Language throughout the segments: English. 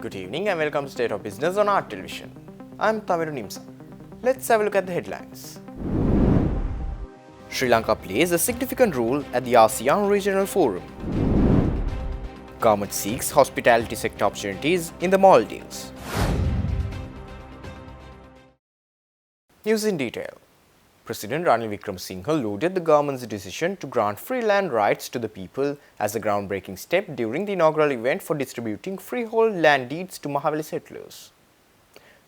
Good evening and welcome to State of Business on Art Television. I'm Tamiru Nimsa. Let's have a look at the headlines. Sri Lanka plays a significant role at the ASEAN Regional Forum. Government seeks hospitality sector opportunities in the Maldives. News in detail. President Ranil Wickremesinghe lauded the government's decision to grant free land rights to the people as a groundbreaking step during the inaugural event for distributing freehold land deeds to Mahaweli settlers.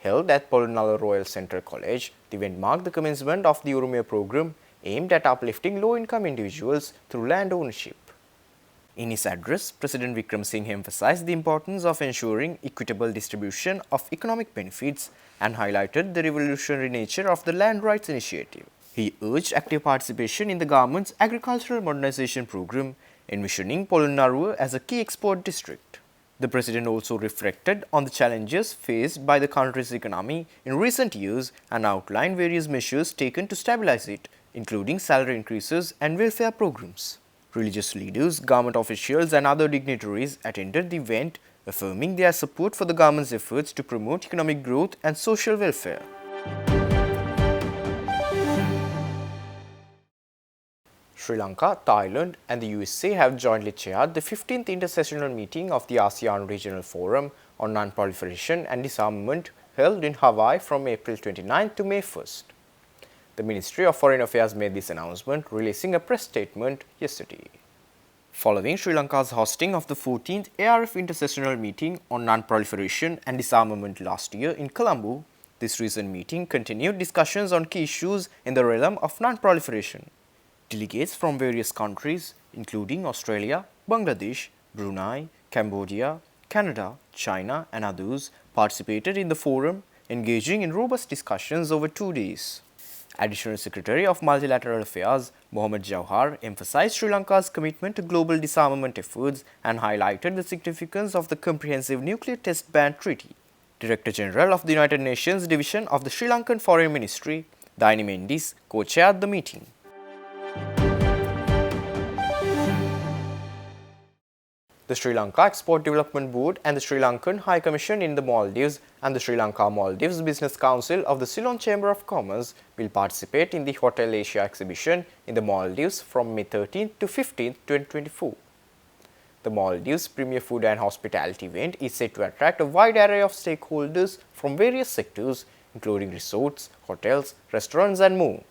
Held at Polonnaruwa Royal Central College, the event marked the commencement of the Urumaya program aimed at uplifting low-income individuals through land ownership. In his address, President Wickremesinghe emphasized the importance of ensuring equitable distribution of economic benefits and highlighted the revolutionary nature of the land rights initiative. He urged active participation in the government's agricultural modernization program, envisioning Polonnaruwa as a key export district. The president also reflected on the challenges faced by the country's economy in recent years and outlined various measures taken to stabilize it, including salary increases and welfare programs. Religious leaders, government officials and other dignitaries attended the event, affirming their support for the government's efforts to promote economic growth and social welfare. Sri Lanka, Thailand and the USA have jointly chaired the 15th intersessional meeting of the ASEAN Regional Forum on Non-Proliferation and Disarmament held in Hawaii from April 29 to May 1st. The Ministry of Foreign Affairs made this announcement, releasing a press statement yesterday. Following Sri Lanka's hosting of the 14th ARF Intersessional Meeting on Non-Proliferation and Disarmament last year in Colombo, this recent meeting continued discussions on key issues in the realm of non-proliferation. Delegates from various countries, including Australia, Bangladesh, Brunei, Cambodia, Canada, China and others, participated in the forum, engaging in robust discussions over 2 days. Additional Secretary of Multilateral Affairs Mohammed Jawhar emphasized Sri Lanka's commitment to global disarmament efforts and highlighted the significance of the Comprehensive Nuclear Test Ban Treaty. Director General of the United Nations Division of the Sri Lankan Foreign Ministry, Daini Mendis, co-chaired the meeting. The Sri Lanka Export Development Board and the Sri Lankan High Commission in the Maldives and the Sri Lanka Maldives Business Council of the Ceylon Chamber of Commerce will participate in the Hotel Asia exhibition in the Maldives from May 13 to 15, 2024. The Maldives Premier Food and Hospitality event is set to attract a wide array of stakeholders from various sectors, including resorts, hotels, restaurants and more.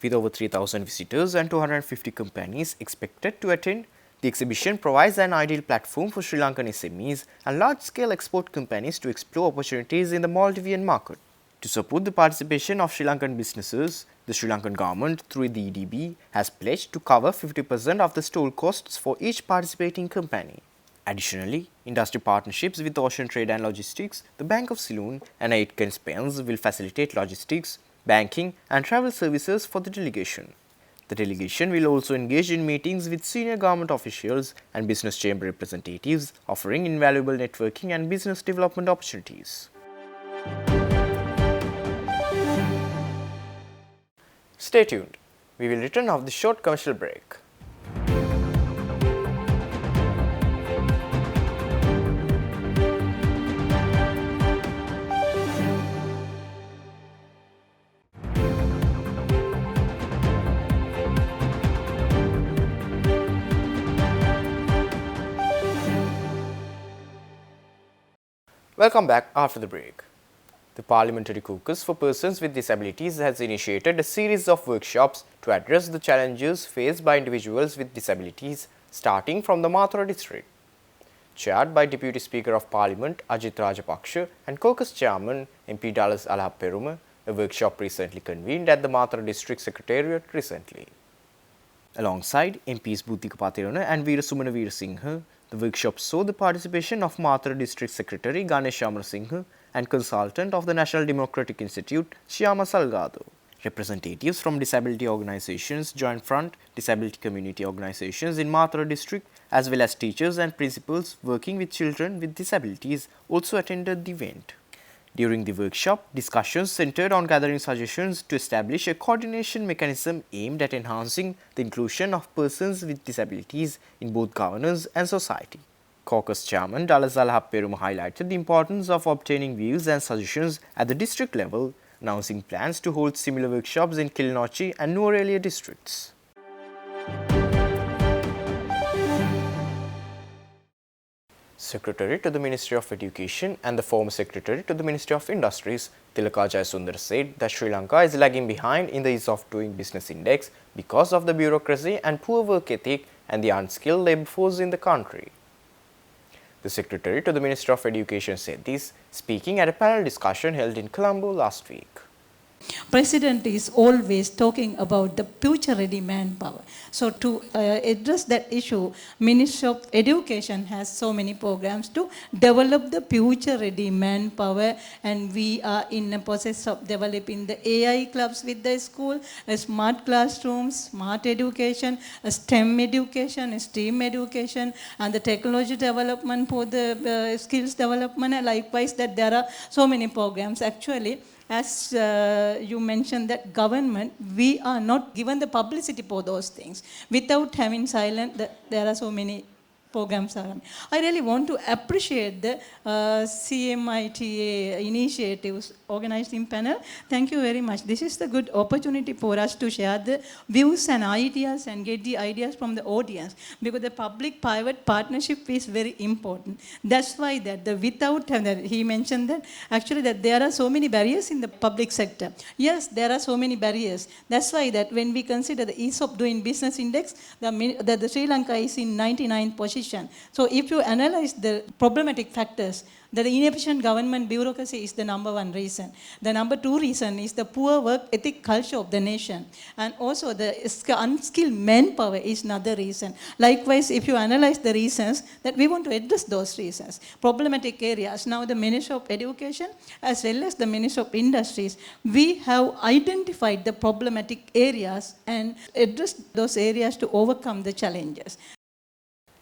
With over 3,000 visitors and 250 companies expected to attend, the exhibition provides an ideal platform for Sri Lankan SMEs and large-scale export companies to explore opportunities in the Maldivian market. To support the participation of Sri Lankan businesses, the Sri Lankan government, through the EDB, has pledged to cover 50% of the stall costs for each participating company. Additionally, industry partnerships with Ocean Trade and Logistics, the Bank of Ceylon and Aitken Spence will facilitate logistics, banking and travel services for the delegation. The delegation will also engage in meetings with senior government officials and business chamber representatives, offering invaluable networking and business development opportunities. Stay tuned. We will return after the short commercial break. Welcome back after the break. The Parliamentary Caucus for Persons with Disabilities has initiated a series of workshops to address the challenges faced by individuals with disabilities, starting from the Mathura district. Chaired by Deputy Speaker of Parliament Ajith Rajapaksha and Caucus Chairman MP Dallas Alaperuma, a workshop recently convened at the Mathura District Secretariat recently. Alongside MPs Buddhika Pathirana and Veerasumana Veerasinghe, the workshop saw the participation of Mathura District Secretary Ganesh Amarasinghe and consultant of the National Democratic Institute Shyama Salgado. Representatives from disability organizations, Joint Front, disability community organizations in Mathura district, as well as teachers and principals working with children with disabilities also attended the event. During the workshop, discussions centered on gathering suggestions to establish a coordination mechanism aimed at enhancing the inclusion of persons with disabilities in both governance and society. Caucus Chairman Dalasala Happeruma highlighted the importance of obtaining views and suggestions at the district level, announcing plans to hold similar workshops in Kilinochchi and Nuwara districts. Secretary to the Ministry of Education and the former Secretary to the Ministry of Industries, Tilaka Jayasundara, said that Sri Lanka is lagging behind in the Ease of Doing Business Index because of the bureaucracy and poor work ethic and the unskilled labour force in the country. The Secretary to the Ministry of Education said this, speaking at a panel discussion held in Colombo last week. President is always talking about the future-ready manpower. So to address that issue, Ministry of Education has so many programs to develop the future-ready manpower, and we are in the process of developing the AI clubs with the school, smart classrooms, smart education, STEM education, STEAM education, and the technology development for the skills development, and likewise that there are so many programs. Actually, as you mentioned that government, we are not given the publicity for those things. Without having silent, there are so many programs around. I really want to appreciate the CMITA initiatives organized in panel. Thank you very much. This is the good opportunity for us to share the views and ideas and get the ideas from the audience, because the public-private partnership is very important. That's why that the without, he mentioned that actually that there are so many barriers in the public sector. Yes, there are so many barriers. That's why that when we consider the ease of doing business index, the Sri Lanka is in 99th position. So if you analyze the problematic factors, the inefficient government bureaucracy is the number one reason. The number two reason is the poor work ethic culture of the nation. And also the unskilled manpower is another reason. Likewise, if you analyze the reasons, that we want to address those reasons. Problematic areas. Now the Ministry of Education as well as the Ministry of Industries, we have identified the problematic areas and addressed those areas to overcome the challenges.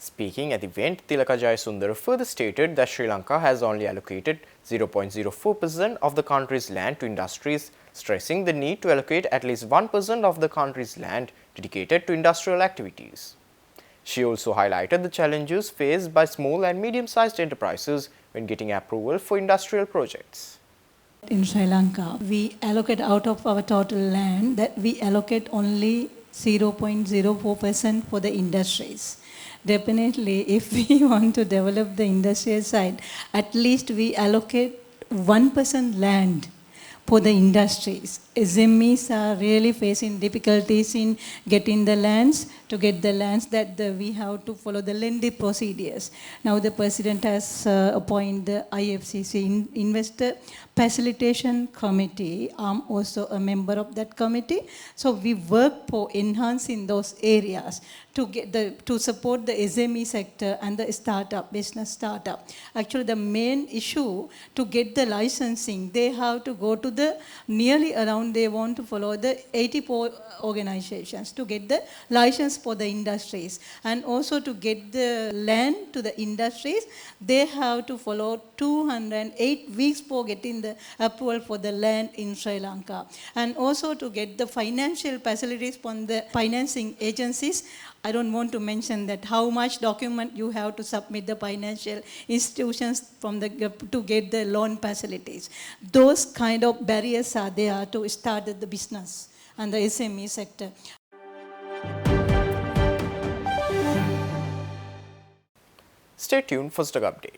Speaking at the event, Tilaka Jayasundara further stated that Sri Lanka has only allocated 0.04% of the country's land to industries, stressing the need to allocate at least 1% of the country's land dedicated to industrial activities. She also highlighted the challenges faced by small and medium-sized enterprises when getting approval for industrial projects. In Sri Lanka, we allocate out of our total land that we allocate only 0.04% for the industries. Definitely, if we want to develop the industrial side, at least we allocate 1% land for the industries. SMEs are really facing difficulties in getting the lands. To get the lands, that we have to follow the lengthy procedures. Now the President has appointed the IFCC Investor Facilitation Committee. I'm also a member of that committee. So we work for enhancing those areas to support the SME sector and the business startup. Actually, the main issue to get the licensing, they have to go to the nearly around, they want to follow the 84 organizations to get the license for the industries. And also to get the land to the industries, they have to follow 208 weeks for getting the approval for the land in Sri Lanka. And also to get the financial facilities from the financing agencies. I don't want to mention that how much document you have to submit the financial institutions from to get the loan facilities. Those kind of barriers are there to start the business and the SME sector. Stay tuned for stock update.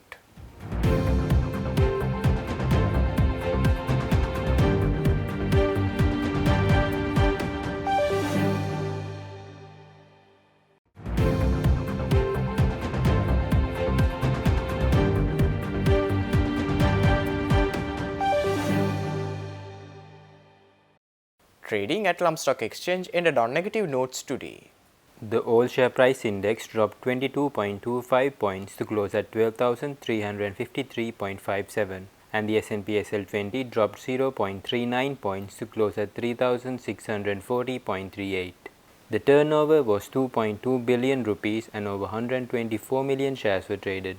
Trading at Lum Stock Exchange ended on negative notes today. The all share price index dropped 22.25 points to close at 12,353.57, and the S&P SL20 dropped 0.39 points to close at 3,640.38. The turnover was 2.2 billion rupees and over 124 million shares were traded.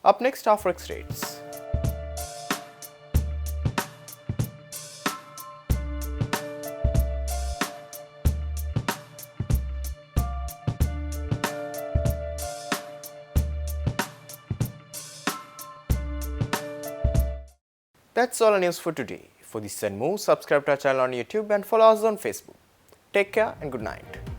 Up next are forex rates. That's all the news for today. For this and more, subscribe to our channel on YouTube and follow us on Facebook. Take care and good night.